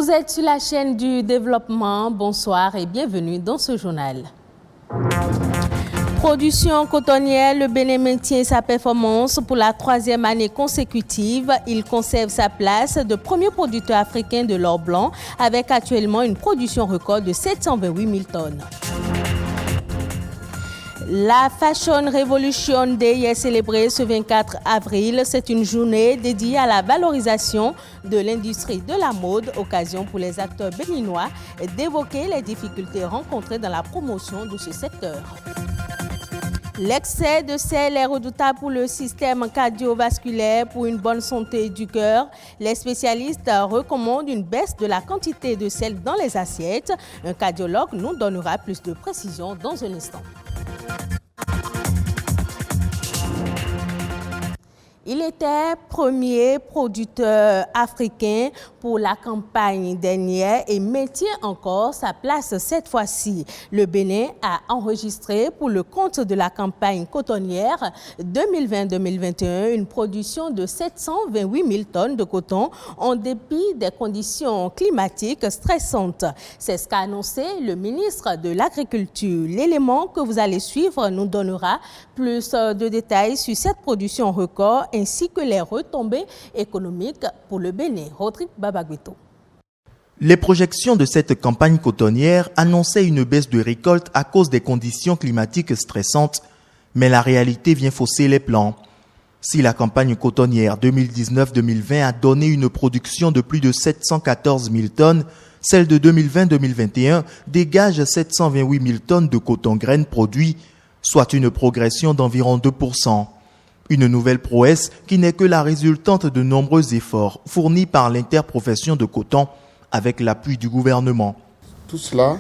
Vous êtes sur la chaîne du développement. Bonsoir et bienvenue dans ce journal. Production cotonnière, le Bénin maintient sa performance pour la 3e année consécutive. Il conserve sa place de premier producteur africain de l'or blanc avec actuellement une production record de 728 000 tonnes. La Fashion Revolution Day est célébrée ce 24 avril. C'est une journée dédiée à la valorisation de l'industrie de la mode, occasion pour les acteurs béninois d'évoquer les difficultés rencontrées dans la promotion de ce secteur. L'excès de sel est redoutable pour le système cardiovasculaire, pour une bonne santé du cœur. Les spécialistes recommandent une baisse de la quantité de sel dans les assiettes. Un cardiologue nous donnera plus de précisions dans un instant. Il était premier producteur africain pour la campagne dernière et maintient encore sa place cette fois-ci. Le Bénin a enregistré pour le compte de la campagne cotonnière 2020-2021 une production de 728 000 tonnes de coton en dépit des conditions climatiques stressantes. C'est ce qu'a annoncé le ministre de l'Agriculture. L'élément que vous allez suivre nous donnera plus de détails sur cette production record ainsi que les retombées économiques pour le Bénin. Rodrigue Babaguito. Les projections de cette campagne cotonnière annonçaient une baisse de récolte à cause des conditions climatiques stressantes, mais la réalité vient fausser les plans. Si la campagne cotonnière 2019-2020 a donné une production de plus de 714 000 tonnes, celle de 2020-2021 dégage 728 000 tonnes de coton-graines produit, soit une progression d'environ 2%. Une nouvelle prouesse qui n'est que la résultante de nombreux efforts fournis par l'interprofession de coton avec l'appui du gouvernement. Tout cela,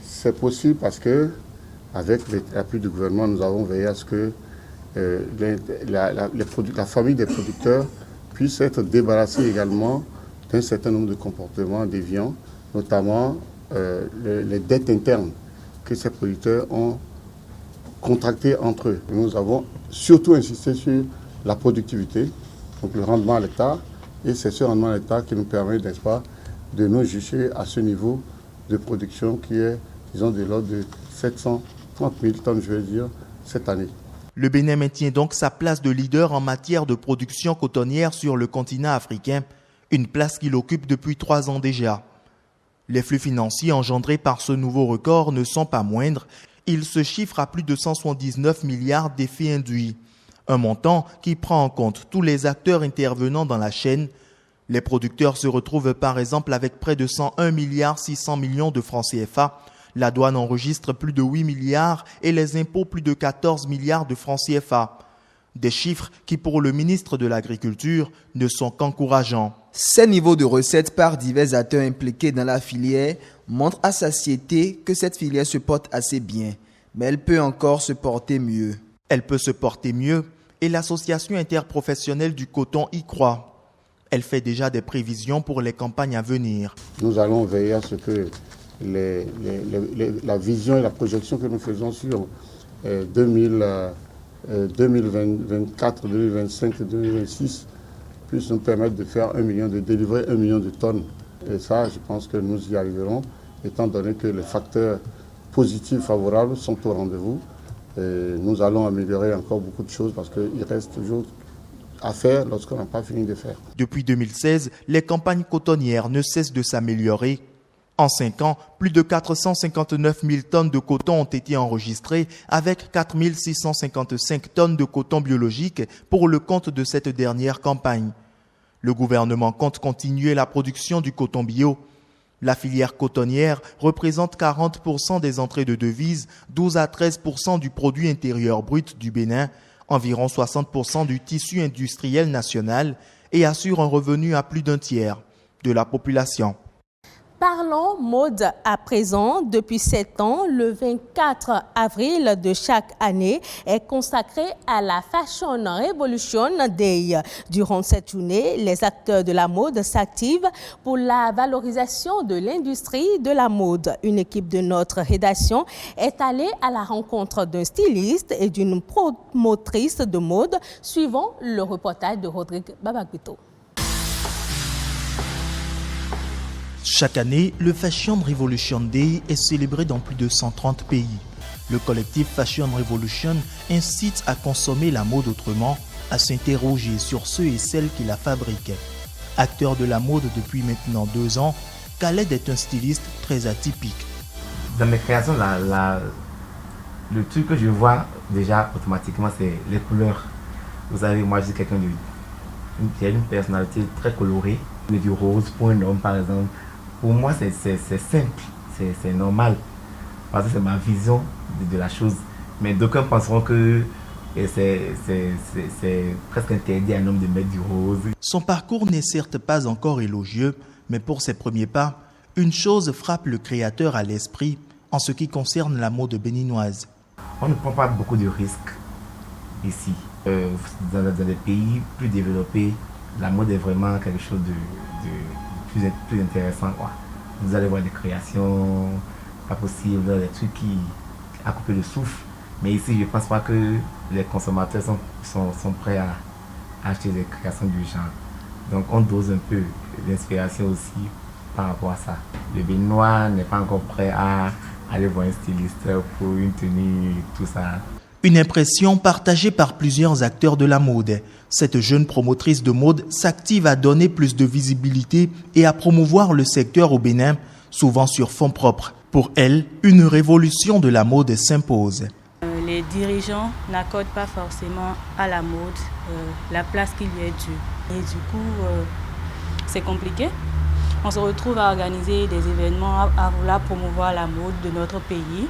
c'est possible parce que, avec l'appui du gouvernement, nous avons veillé à ce que la famille des producteurs puisse être débarrassée également d'un certain nombre de comportements déviants, notamment les dettes internes que ces producteurs ont contractées entre eux. Nous avons surtout insisté sur la productivité, donc le rendement à l'hectare, et c'est ce rendement à l'hectare qui nous permet, n'est-ce pas, de nous juger à ce niveau de production qui est, disons, de l'ordre de 730 000 tonnes, je vais dire, cette année. Le Bénin maintient donc sa place de leader en matière de production cotonnière sur le continent africain, une place qu'il occupe depuis 3 ans déjà. Les flux financiers engendrés par ce nouveau record ne sont pas moindres. Il se chiffre à plus de 179 milliards d'effets induits, un montant qui prend en compte tous les acteurs intervenant dans la chaîne. Les producteurs se retrouvent par exemple avec près de 101 milliards 600 millions de francs CFA. La douane enregistre plus de 8 milliards et les impôts plus de 14 milliards de francs CFA. Des chiffres qui, pour le ministre de l'Agriculture, ne sont qu'encourageants. Ces niveaux de recettes par divers acteurs impliqués dans la filière montrent à satiété que cette filière se porte assez bien, mais elle peut encore se porter mieux. Elle peut se porter mieux et l'association interprofessionnelle du coton y croit. Elle fait déjà des prévisions pour les campagnes à venir. Nous allons veiller à ce que la vision et la projection que nous faisons sur 2024, 2025 et 2026 puissent nous permettre de délivrer 1 million de tonnes. Et ça, je pense que nous y arriverons, étant donné que les facteurs positifs favorables sont au rendez-vous. Et nous allons améliorer encore beaucoup de choses parce qu'il reste toujours à faire lorsqu'on n'a pas fini de faire. Depuis 2016, les campagnes cotonnières ne cessent de s'améliorer. En 5 ans, plus de 459 000 tonnes de coton ont été enregistrées avec 4 655 tonnes de coton biologique pour le compte de cette dernière campagne. Le gouvernement compte continuer la production du coton bio. La filière cotonnière représente 40% des entrées de devises, 12 à 13% du produit intérieur brut du Bénin, environ 60% du tissu industriel national et assure un revenu à plus d'un tiers de la population. Parlons mode à présent. Depuis 7 ans, le 24 avril de chaque année est consacré à la Fashion Revolution Day. Durant cette journée, les acteurs de la mode s'activent pour la valorisation de l'industrie de la mode. Une équipe de notre rédaction est allée à la rencontre d'un styliste et d'une promotrice de mode, suivant le reportage de Rodrigue Babaguito. Chaque année, le Fashion Revolution Day est célébré dans plus de 130 pays. Le collectif Fashion Revolution incite à consommer la mode autrement, à s'interroger sur ceux et celles qui la fabriquaient. Acteur de la mode depuis maintenant 2 ans, Khaled est un styliste très atypique. Dans mes créations, le truc que je vois déjà automatiquement, c'est les couleurs. Vous savez, moi je suis quelqu'un qui a une personnalité très colorée. Du rose pour un homme par exemple. Pour moi c'est simple, c'est normal. Parce que c'est ma vision de la chose. Mais d'aucuns penseront que c'est presque interdit à un homme de mettre du rose. Son parcours n'est certes pas encore élogieux, mais pour ses premiers pas, une chose frappe le créateur à l'esprit en ce qui concerne la mode béninoise. On ne prend pas beaucoup de risques ici. Dans des pays plus développés, la mode est vraiment quelque chose de plus intéressant, quoi. Vous allez voir des créations pas possibles, des trucs qui à couper le souffle. Mais ici, je ne pense pas que les consommateurs sont prêts à acheter des créations du genre. Donc on dose un peu l'inspiration aussi par rapport à ça. Le Béninois n'est pas encore prêt à aller voir un styliste pour une tenue, tout ça. Une impression partagée par plusieurs acteurs de la mode. Cette jeune promotrice de mode s'active à donner plus de visibilité et à promouvoir le secteur au Bénin, souvent sur fonds propres. Pour elle, une révolution de la mode s'impose. Les dirigeants n'accordent pas forcément à la mode la place qui lui est due. Et du coup, c'est compliqué. On se retrouve à organiser des événements, à vouloir promouvoir la mode de notre pays.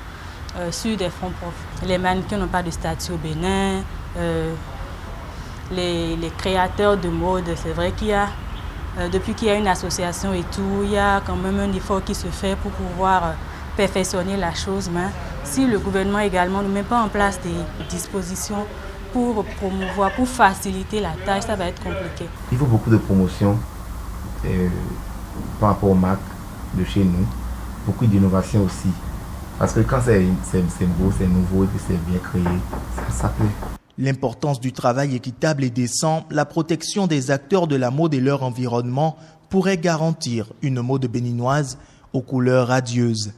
Sur des fonds propres. Les mannequins n'ont pas de statut au Bénin, les créateurs de mode, c'est vrai qu'il y a, depuis qu'il y a une association et tout, il y a quand même un effort qui se fait pour pouvoir perfectionner la chose. Mais si le gouvernement également ne met pas en place des dispositions pour promouvoir, pour faciliter la tâche, ça va être compliqué. Il faut beaucoup de promotion par rapport aux marques de chez nous, beaucoup d'innovation aussi. Parce que quand c'est beau, c'est nouveau et que c'est bien créé, ça plaît. L'importance du travail équitable et décent, la protection des acteurs de la mode et leur environnement pourrait garantir une mode béninoise aux couleurs radieuses.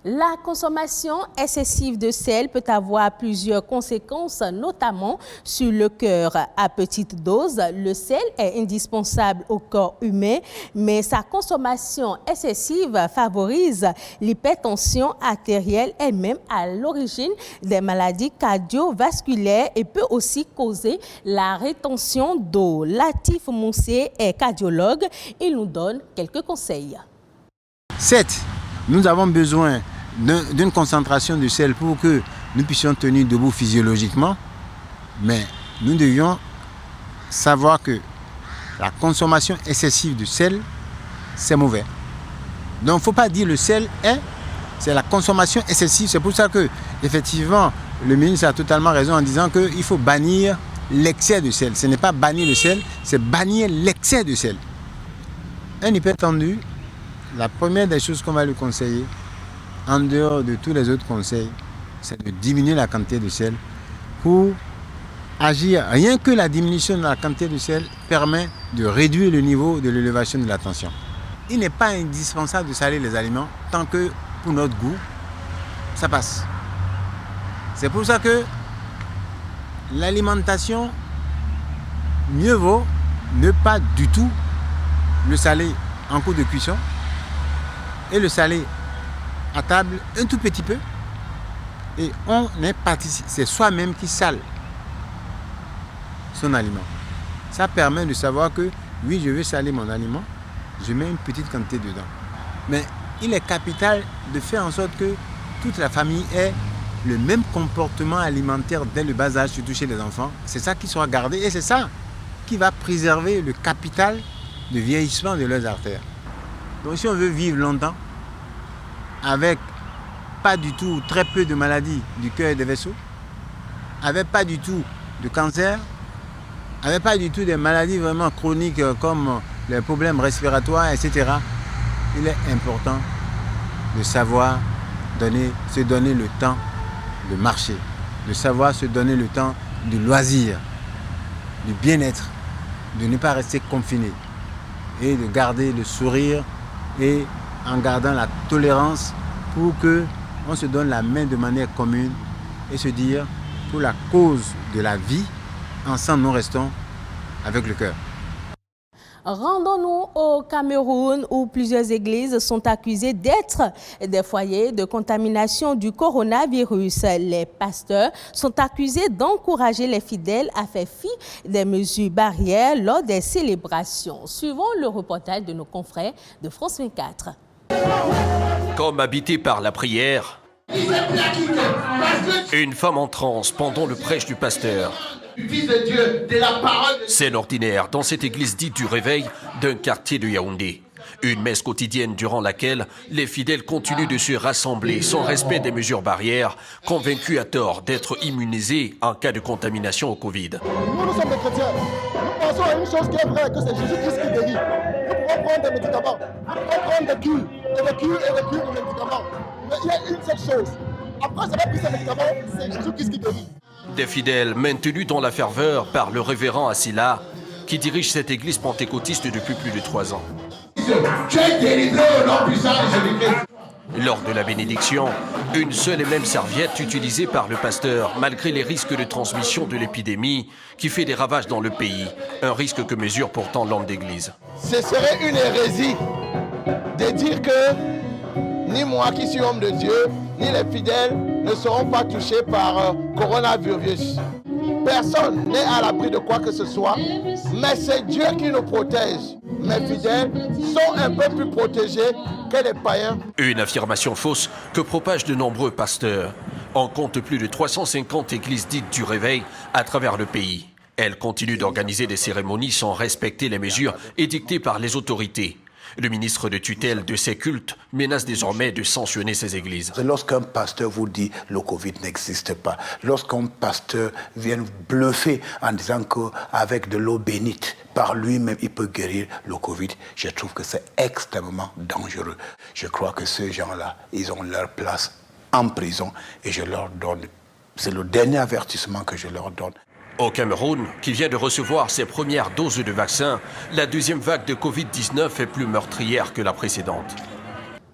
La consommation excessive de sel peut avoir plusieurs conséquences, notamment sur le cœur. À petite dose, le sel est indispensable au corps humain, mais sa consommation excessive favorise l'hypertension artérielle et même à l'origine des maladies cardiovasculaires et peut aussi causer la rétention d'eau. Latif Moussé est cardiologue, il nous donne quelques conseils. 7. Nous avons besoin d'une concentration de sel pour que nous puissions tenir debout physiologiquement, mais nous devions savoir que la consommation excessive de sel, c'est mauvais. Donc il ne faut pas dire le sel c'est la consommation excessive. C'est pour ça que, effectivement, le ministre a totalement raison en disant qu'il faut bannir l'excès de sel. Ce n'est pas bannir le sel, c'est bannir l'excès de sel. Un hypertendu, la première des choses qu'on va lui conseiller, en dehors de tous les autres conseils, c'est de diminuer la quantité de sel pour agir. Rien que la diminution de la quantité de sel permet de réduire le niveau de l'élévation de la tension. Il n'est pas indispensable de saler les aliments tant que pour notre goût, ça passe. C'est pour ça que l'alimentation, mieux vaut ne pas du tout le saler en cours de cuisson et le saler à table un tout petit peu et on est parti, c'est soi-même qui sale son aliment. Ça permet de savoir que oui, je veux saler mon aliment, je mets une petite quantité dedans. Mais il est capital de faire en sorte que toute la famille ait le même comportement alimentaire dès le bas âge, surtout chez les enfants. C'est ça qui sera gardé et c'est ça qui va préserver le capital de vieillissement de leurs artères. Donc si on veut vivre longtemps, avec pas du tout, très peu de maladies du cœur et des vaisseaux, avec pas du tout de cancer, avec pas du tout des maladies vraiment chroniques comme les problèmes respiratoires, etc. Il est important de savoir se donner le temps de marcher, de savoir se donner le temps du loisir, du bien-être, de ne pas rester confiné et de garder le sourire et en gardant la tolérance pour qu'on se donne la main de manière commune et se dire, pour la cause de la vie, ensemble nous restons avec le cœur. Rendons-nous au Cameroun où plusieurs églises sont accusées d'être des foyers de contamination du coronavirus. Les pasteurs sont accusés d'encourager les fidèles à faire fi des mesures barrières lors des célébrations. Suivons le reportage de nos confrères de France 24. Comme habité par la prière, une femme en transe pendant le prêche du pasteur. C'est l'ordinaire dans cette église dite du réveil d'un quartier de Yaoundé. Une messe quotidienne durant laquelle les fidèles continuent de se rassembler sans respect des mesures barrières, convaincus à tort d'être immunisés en cas de contamination au Covid. Nous sommes des chrétiens. Nous pensons à une chose qui est vraie, que c'est Jésus-Christ qui guérit. Nous pouvons prendre des médicaments, nous pouvons prendre des cures, et des cures, et des cures de médicaments. Mais il y a une seule chose. Après avoir pris ces médicaments, c'est Jésus-Christ qui guérit. Des fidèles maintenus dans la ferveur par le révérend Assila, qui dirige cette église pentecôtiste depuis plus de 3 ans. Tu es délivré au nom puissant de Jésus-Christ. Lors de la bénédiction, une seule et même serviette utilisée par le pasteur, malgré les risques de transmission de l'épidémie qui fait des ravages dans le pays, un risque que mesure pourtant l'homme d'église. Ce serait une hérésie de dire que ni moi qui suis homme de Dieu, ni les fidèles ne seront pas touchés par coronavirus. Personne n'est à l'abri de quoi que ce soit, mais c'est Dieu qui nous protège. Mes fidèles sont un peu plus protégés que les païens. Une affirmation fausse que propagent de nombreux pasteurs. On compte plus de 350 églises dites du réveil à travers le pays. Elles continuent d'organiser des cérémonies sans respecter les mesures édictées par les autorités. Le ministre de tutelle de ces cultes menace désormais de sanctionner ces églises. Lorsqu'un pasteur vous dit le Covid n'existe pas, lorsqu'un pasteur vient bluffer en disant qu'avec de l'eau bénite, par lui-même, il peut guérir le Covid, je trouve que c'est extrêmement dangereux. Je crois que ces gens-là, ils ont leur place en prison et je leur donne, c'est le dernier avertissement que je leur donne. Au Cameroun, qui vient de recevoir ses premières doses de vaccin, la deuxième vague de Covid-19 est plus meurtrière que la précédente.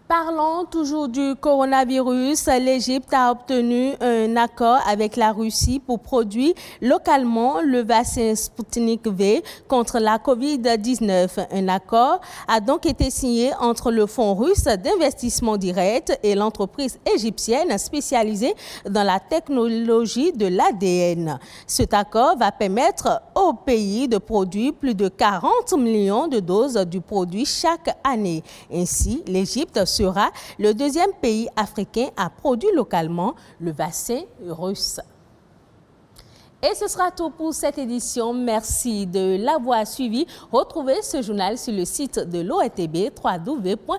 Parlons toujours du coronavirus. L'Égypte a obtenu un accord avec la Russie pour produire localement le vaccin Sputnik V contre la Covid-19. Un accord a donc été signé entre le Fonds russe d'investissement direct et l'entreprise égyptienne spécialisée dans la technologie de l'ADN. Cet accord va permettre au pays de produire plus de 40 millions de doses du produit chaque année. Ainsi, l'Égypte sera le deuxième pays africain à produire localement le vaccin russe. Et ce sera tout pour cette édition. Merci de l'avoir suivi. Retrouvez ce journal sur le site de l'ORTB, www.ortb.bj.